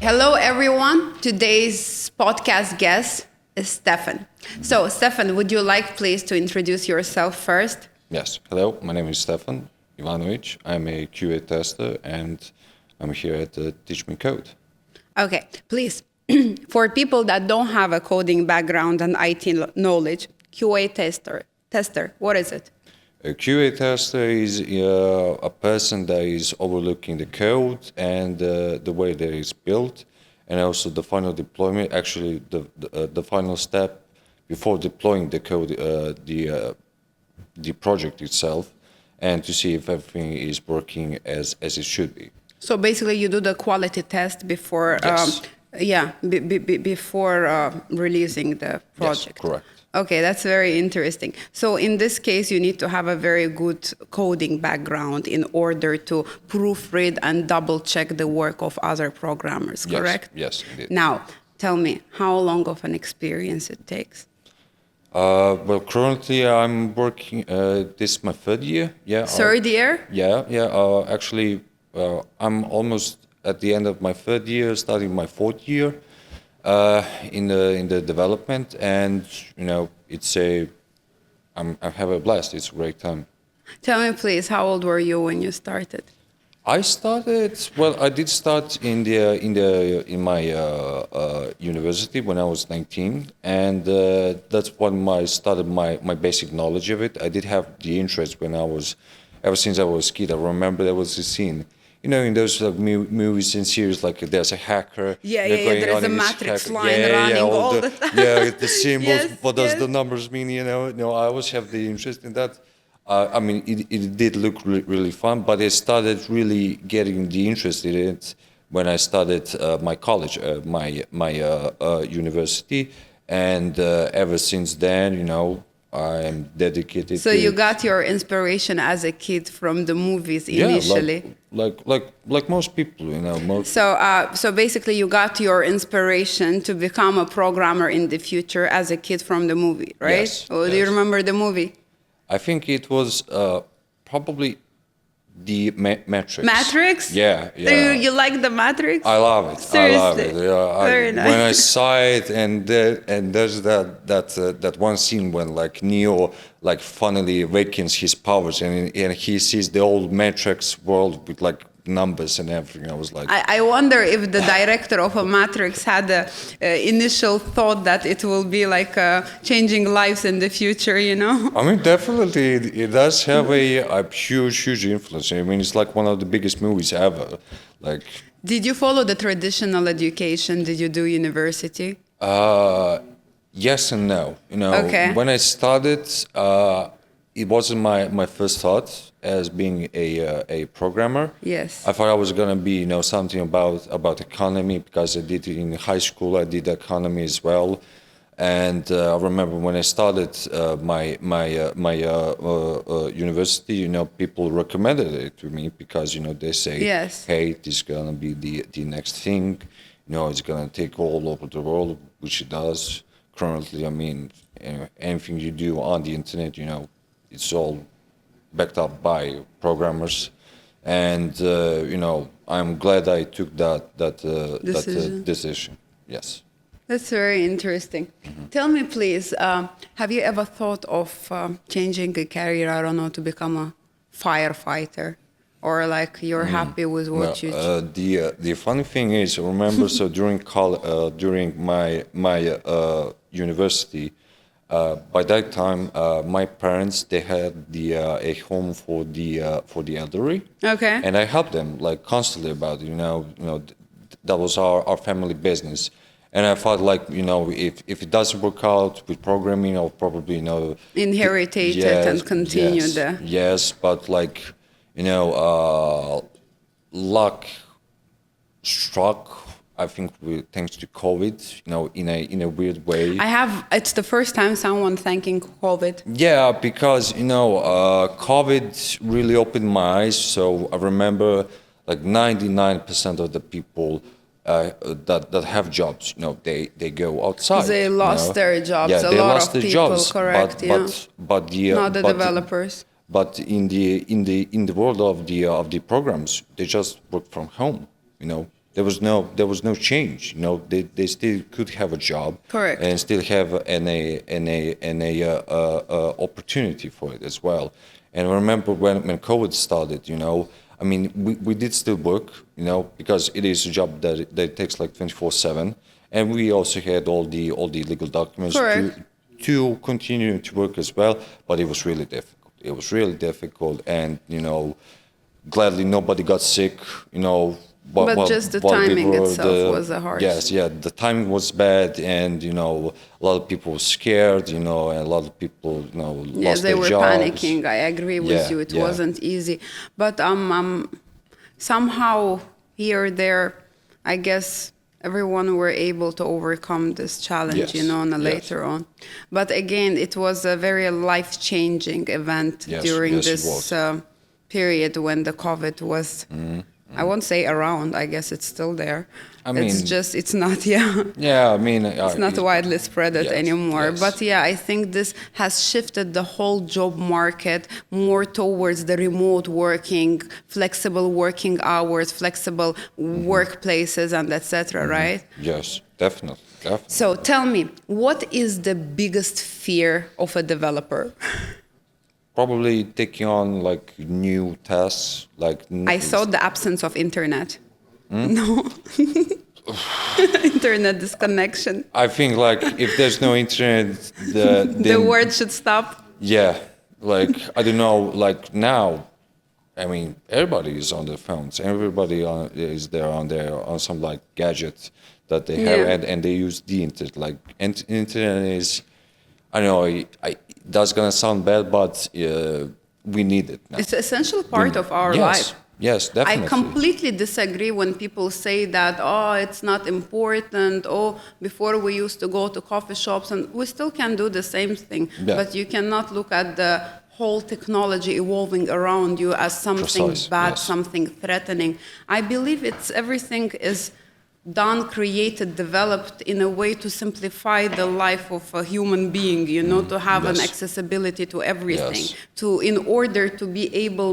Hello, everyone. Today's podcast guest is Stefan. So, Stefan, would you like please to introduce yourself first? Yes. Hello, my name is Stefan Ivanovic. I'm a QA tester and I'm here at TeachMeCode. Okay, please. For people that don't have a coding background and IT knowledge, QA tester, what is it? A QA tester is a person that is overlooking the code and the way that it's built, and also the final deployment. Actually, the final step before deploying the code, the project itself, and to see if everything is working as it should be. So basically, you do the quality test before, Yes. before releasing the project. Yes, correct. Okay, that's very interesting. So in this case, you need to have a very good coding background in order to proofread and double check the work of other programmers, correct? Yes, indeed. Now, tell me, how long of an experience it takes? Well, currently I'm working, this is my third year. Yeah. Third year? Yeah. Actually, I'm almost at the end of my third year, starting my fourth year. In the development, and I have a blast. It's a great time. Tell me, please, how old were you when you started? I did start in my university when I was 19, and that's when I started my basic knowledge of it. I did have the interest ever since I was a kid. I remember there was a scene. In those movies and series, like there's a hacker. There's a matrix line running all the time. Yeah, the symbols. Yes, what does the numbers mean? I always have the interest in that. It did look really fun, but I started really getting the interest in it when I started my college, my university, and ever since then, I'm dedicated. So you got your inspiration as a kid from the movies initially. Like most people, So basically, you got your inspiration to become a programmer in the future as a kid from the movie, right? Yes. Do you remember the movie? I think it was probably the Matrix. Matrix? Yeah. Do you like the Matrix? I love it. Seriously? I love it. Yeah, Very nice. When I saw it, and there's that one scene when like Neo finally awakens his powers, and he sees the old Matrix world with like numbers and everything. I was like, I wonder if the director of a Matrix had the initial thought that it will be like changing lives in the future, Definitely it does have a huge influence. It's like one of the biggest movies ever. Did you follow the traditional education? Did you do university? Yes and no. Okay. When I started, it wasn't my first thought as being a programmer. Yes. I thought I was gonna be something about economy, because I did it in high school. I did economy as well, and I remember when I started my university. People recommended it to me because they say, yes, hey, this is gonna be the next thing. It's gonna take all over the world, which it does currently. Anything you do on the internet, it's all backed up by programmers, and I'm glad I took that decision. Yes. That's very interesting. Mm-hmm. Tell me, please, have you ever thought of changing a career? I don't know, to become a firefighter, or like you're happy with what you? The funny thing is, remember, so during my university. By that time, my parents, they had a home for the elderly. Okay. And I helped them constantly about it. That was our family business. And I thought if it doesn't work out with programming, I'll probably inherit it and continue Yes, but luck struck. I think thanks to COVID, in a weird way. It's the first time someone thanking COVID. Yeah, because, COVID really opened my eyes. So I remember 99% of the people that have jobs, they go outside. They lost their jobs. Yeah, a lot of people, correct? But not the developers. But in the world of the programs, they just work from home. there was no change. You know, they still could have a job, Correct. and still have an opportunity for it as well. And I remember when COVID started, you know, I mean, we did still work, you know, because it is a job that takes like 24/7, and we also had all the legal documents Correct. to continue to work as well. But it was really difficult. It was really difficult, and you know, gladly nobody got sick, you know. But just the timing itself was a harsh. Yes, yeah, the timing was bad, and you know, a lot of people were scared, you know, and a lot of people, you know, Yes, lost they their were jobs. panicking. I agree with Yeah, you. It yeah. wasn't easy, but somehow here or there, I guess everyone were able to overcome this challenge, you Yes, know, and yes. later on. But again, it was a very life-changing event Yes, during yes, it this was. period when the COVID was. I won't say around. I guess it's still there. I It's mean- just it's not. Yeah. Yeah, I mean, It's not widely spread yes, anymore. yes. But yeah, I think this has shifted the whole job market more towards the remote working, flexible working hours, flexible workplaces, and etc. Right? Yes, definitely. So tell me, what is the biggest fear of a developer? Probably taking on like new tasks, like I saw the absence of internet. No. Internet disconnection. I think like if there's no internet, The then, word should stop. yeah, like I don't know, like now, I mean everybody is on their phones, everybody is there on some like gadget that they have, Yeah. and they use the internet. Like internet is, I don't know, that's gonna sound bad, but we need it now. It's an essential part of our Yes, life. yes, definitely. I completely disagree when people say that, oh, it's not important. Oh, before we used to go to coffee shops, and we still can do the same thing. Yeah. But you cannot look at the whole technology evolving around you as something Precise, bad, yes. something threatening. I believe it's everything is done, created, developed in a way to simplify the life of a human being, you know, to have an yes. accessibility to everything, Yes. in order to be able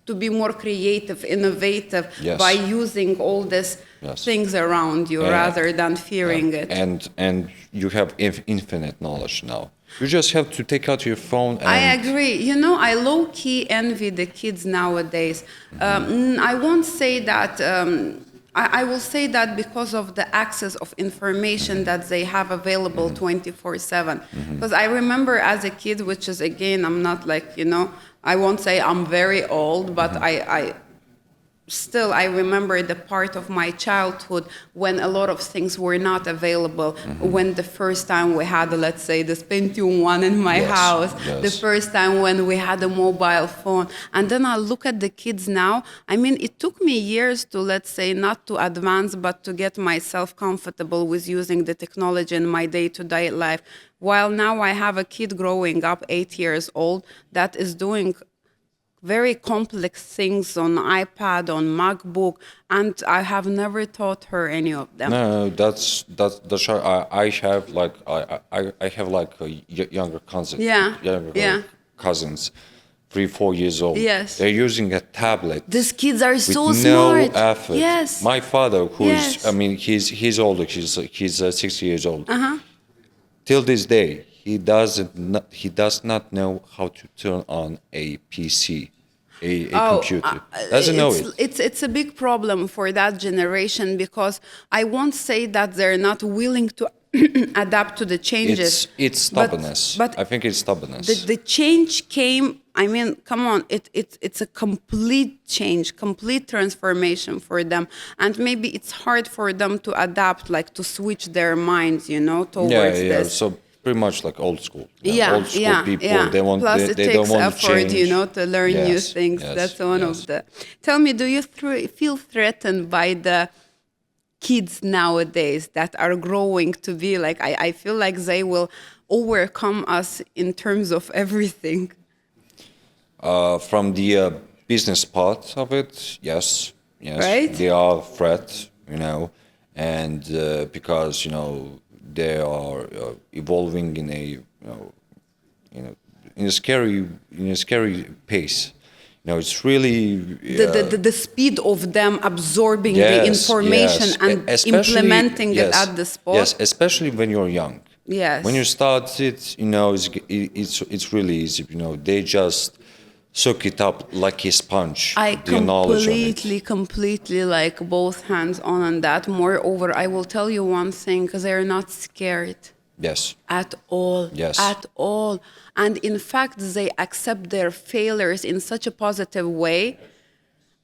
to be more creative, innovative Yes. by using all these Yes. things around you rather than fearing it. And you have infinite knowledge now. You just have to take out your phone and I agree. You know, I low-key envy the kids nowadays. I won't say that. I will say that because of the access of information that they have available 24/7. Because I remember as a kid, which is again, I'm not like, you know, I won't say I'm very old, but I remember the part of my childhood when a lot of things were not available. When the first time we had, let's say, this Pentium 1 in my Yes, house, the yes. first time when we had a mobile phone. And then I look at the kids now. I mean, it took me years to, let's say, not to advance, but to get myself comfortable with using the technology in my day-to-day life. While now I have a kid growing up, 8 years old, that is doing very complex things on iPad, on MacBook, and I have never taught her any of them. no, that's I have like I have like a younger cousins. Yeah, Younger yeah. cousins, 3-4 years old. Yes. They're using a tablet. These kids are with so no smart. effort. Yes. My father, who's Yes. I mean, he's older. He's 60 years old. Uh-huh. Till this day, he does not know how to turn on a PC, a computer. Doesn't know it. It's a big problem for that generation because I won't say that they're not willing to adapt to the changes. It's stubbornness. But I think it's stubbornness. the change came. I mean, come on, it's a complete change, complete transformation for them, and maybe it's hard for them to adapt, like to switch their minds, you know, towards this. So pretty much like old school. Yeah, old school people. They want. Plus, they it don't takes want effort, to change. you know, to learn new Yes, things. yes, That's one yes. of the. Tell me, do you feel threatened by the kids nowadays that are growing to be like? I feel like they will overcome us in terms of everything. From the business part of it, yes, Right? they are a threat, you know, and because they are evolving in a in a scary pace, It's really The speed of them absorbing the information and implementing it at the spot. Yes, especially when you're young. Yes. When you start it, it's really easy. They just soak it up like a sponge. I the knowledge of it. completely like both hands on that. Moreover, I will tell you one thing, because they're not scared. Yes. At all. Yes. At all. And in fact, they accept their failures in such a positive way.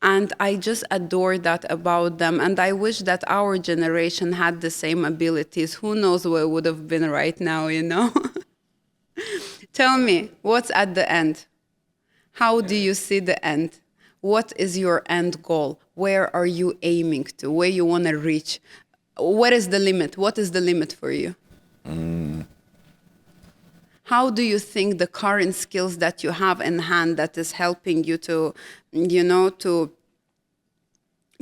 And I just adore that about them. And I wish that our generation had the same abilities. Who knows where it would have been right now, Tell me, what's at the end? How do you see the end? What is your end goal? Where are you aiming to? Where you want to reach? What is the limit? What is the limit for you? How do you think the current skills that you have in hand that is helping you to, to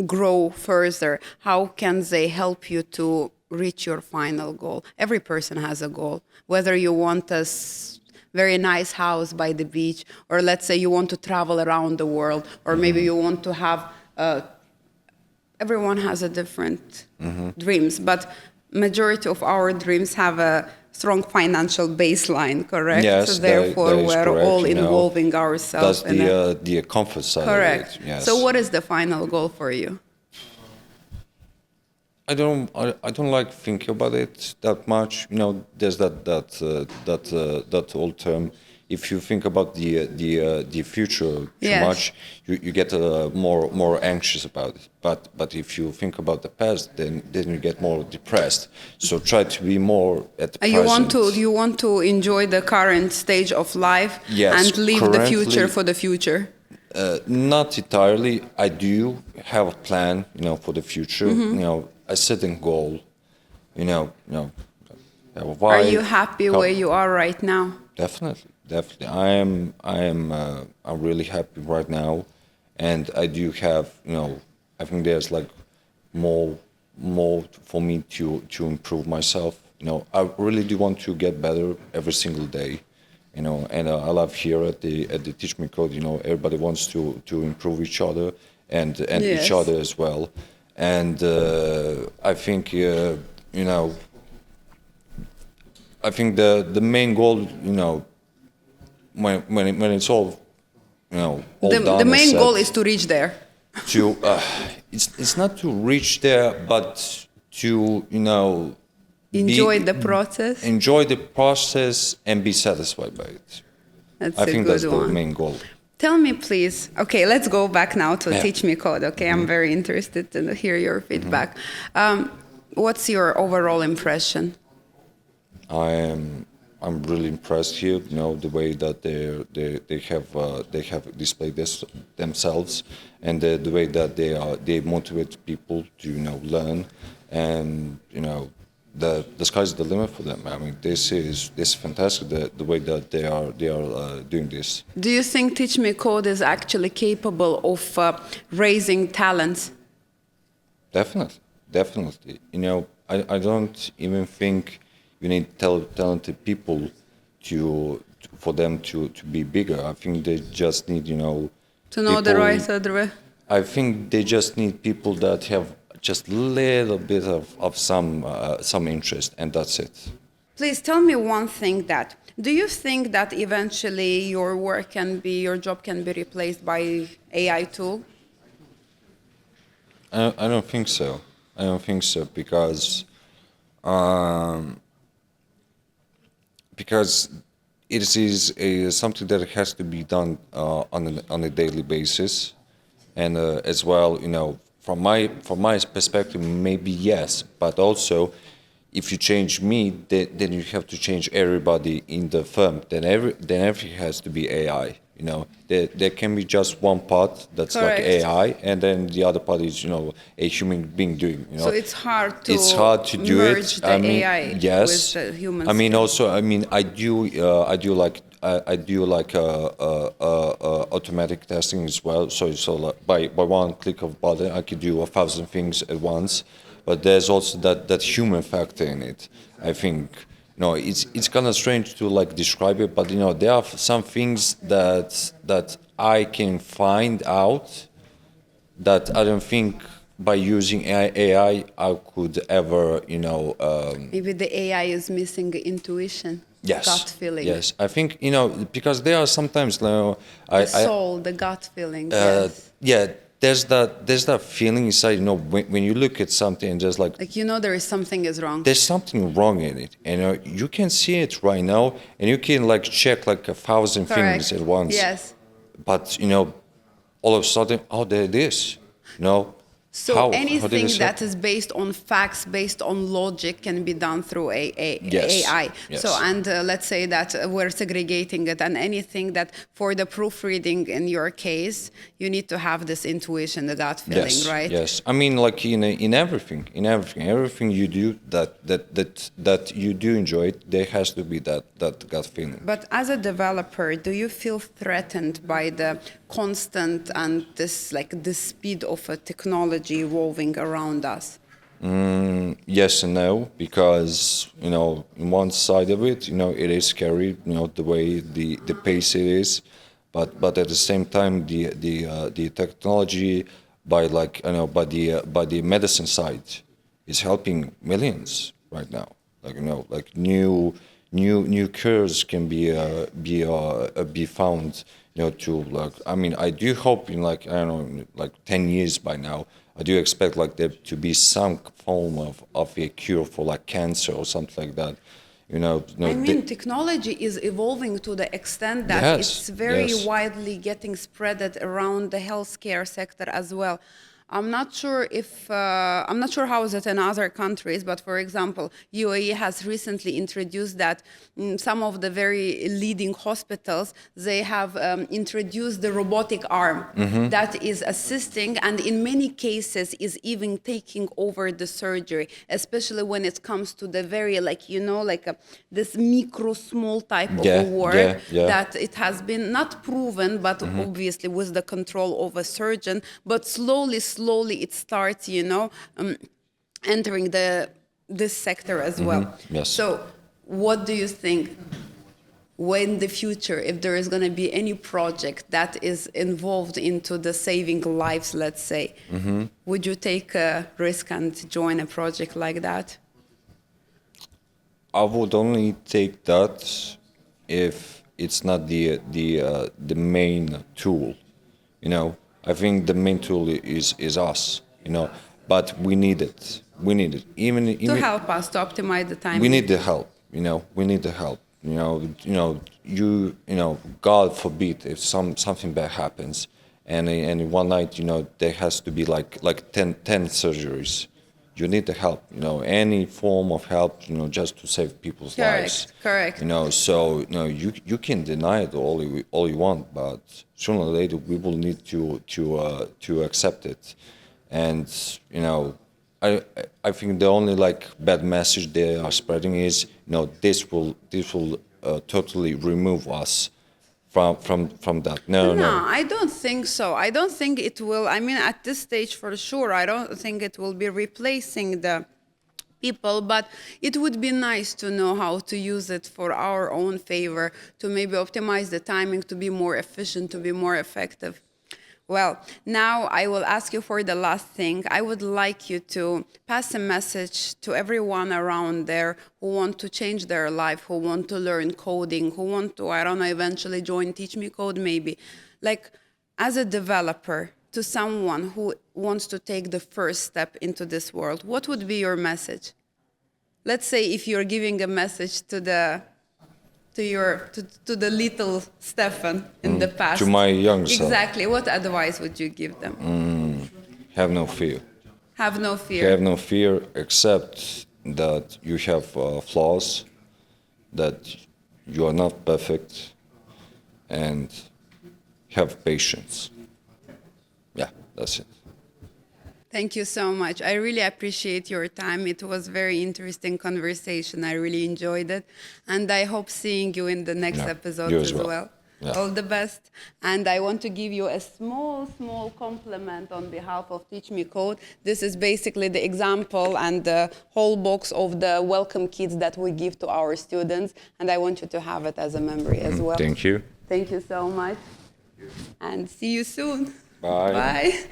grow further, how can they help you to reach your final goal? Every person has a goal, whether you want a very nice house by the beach, or let's say you want to travel around the world, or maybe you want to have, everyone has a different dreams, but majority of our dreams have a strong financial baseline, correct? Yes, so therefore that is we're correct, all involving ourselves. That's the comfort side correct. of it. Yes. So what is the final goal for you? I don't like thinking about it that much. There's that old term. If you think about the future too much, you get more anxious about it. But if you think about the past, then you get more depressed. So try to be more at the present. You want to enjoy the current stage of life and leave the future for the future. Not entirely. I do have a plan, for the future. A certain goal. Have a wife, are you happy where you are right now? Definitely. I'm really happy right now, and I do have, I think there's like more for me to improve myself. I really do want to get better every single day, and I love here at the TeachMeCode. Everybody wants to improve each other and each other as well, and I think I think the main goal, when it's all, all done. The main goal is to reach there. It's not to reach there, but to enjoy the process. Enjoy the process and be satisfied by it. I think that's the main goal. Tell me, please. Okay, let's go back now to TeachMeCode. Okay, I'm very interested to hear your feedback. What's your overall impression? I'm really impressed here. The way that they have displayed themselves, and the way that they motivate people to learn, and the sky's the limit for them. I mean, this is fantastic. The way that they are doing this. Do you think TeachMeCode is actually capable of raising talents? Definitely. I don't even think you need talented people for them to be bigger. I think they just need, to know the right way. I think they just need people that have just a little bit of some interest, and that's it. Please tell me one thing do you think that eventually your job can be replaced by AI tool? I don't think so. Because it is something that has to be done on a daily basis, and as well, from my perspective, maybe yes, but also, if you change me, then you have to change everybody in the firm. Then everything has to be AI. There can be just one part that's correct. Like AI, and then the other part is a human being doing. So it's hard to do merge it. the AI with the human. I do like automatic testing as well. So like by one click of button, I could do 1,000 things at once. But there's also that human factor in it. I think it's kind of strange to like describe it, but there are some things that I can find out that I don't think by using AI I could ever, Maybe the AI is missing intuition, yes, gut feeling. yes. I think, because there are sometimes, The soul, the gut feeling, yes. yeah, there's that feeling inside, when you look at something and just like, There is something is wrong. there's something wrong in it, and you can see it right now, and you can like check like 1,000 things at once. Yes. But all of a sudden, oh, there it is. So how did anything this that happen? is based on facts, based on logic, can be done through Yes, AI. yes. So, and let's say that we're segregating it, and anything that for the proofreading in your case, you need to have this intuition, the gut feeling, Yes, right? yes. I mean, like in everything you do that you do enjoy it, there has to be that gut feeling. But as a developer, do you feel threatened by the constant and the speed of a technology evolving around us? Yes and no, because in one side of it, it is scary, the way the pace it is, but at the same time, the technology by the medicine side is helping millions right now. Like new cures can be found. To like, I mean, I do hope in like, I don't know, in like 10 years by now, I do expect like there to be some form of a cure for like cancer or something like that. I mean, technology is evolving to the extent that Yes, it's very yes. widely getting spreaded around the healthcare sector as well. I'm not sure how is it in other countries, but for example, UAE has recently introduced that some of the very leading hospitals, they have introduced the robotic arm that is assisting, and in many cases is even taking over the surgery, especially when it comes to the very this micro small type of a work that it has been not proven, but obviously with the control of a surgeon, but slowly it starts, entering this sector as well. Yes. So what do you think when the future, if there is going to be any project that is involved into the saving lives, let's say, would you take a risk and join a project like that? I would only take that if it's not the main tool. I think the main tool is us. But we need it. We need it. Even To help us to optimize the time. we need the help. We need the help. God forbid if something bad happens, and in one night, there has to be like 10 surgeries. You need the help. Any form of help. Just to save people's lives. Correct. So you can deny it all you want, but sooner or later we will need to accept it. And I think the only bad message they are spreading is this will totally remove us from that. No, I don't think so. I don't think it will. I mean, at this stage, for sure, I don't think it will be replacing the people, but it would be nice to know how to use it for our own favor, to maybe optimize the timing, to be more efficient, to be more effective. Well, now I will ask you for the last thing. I would like you to pass a message to everyone around there who want to change their life, who want to learn coding, who want to, I don't know, eventually join TeachMeCode maybe. Like, as a developer, to someone who wants to take the first step into this world, what would be your message? Let's say if you're giving a message to the little Stefan in the past. To my young self. Exactly. What advice would you give them? Have no fear. Have no fear. Have no fear, except that you have flaws, that you are not perfect, and have patience. Yeah, that's it. Thank you so much. I really appreciate your time. It was very interesting conversation. I really enjoyed it. And I hope seeing you in the next episode you as as well. well. Yeah. All the best. And I want to give you a small compliment on behalf of TeachMeCode. This is basically the example and the whole box of the welcome kits that we give to our students. And I want you to have it as a memory as well. Thank you. Thank you so much. And see you soon. Bye. Bye.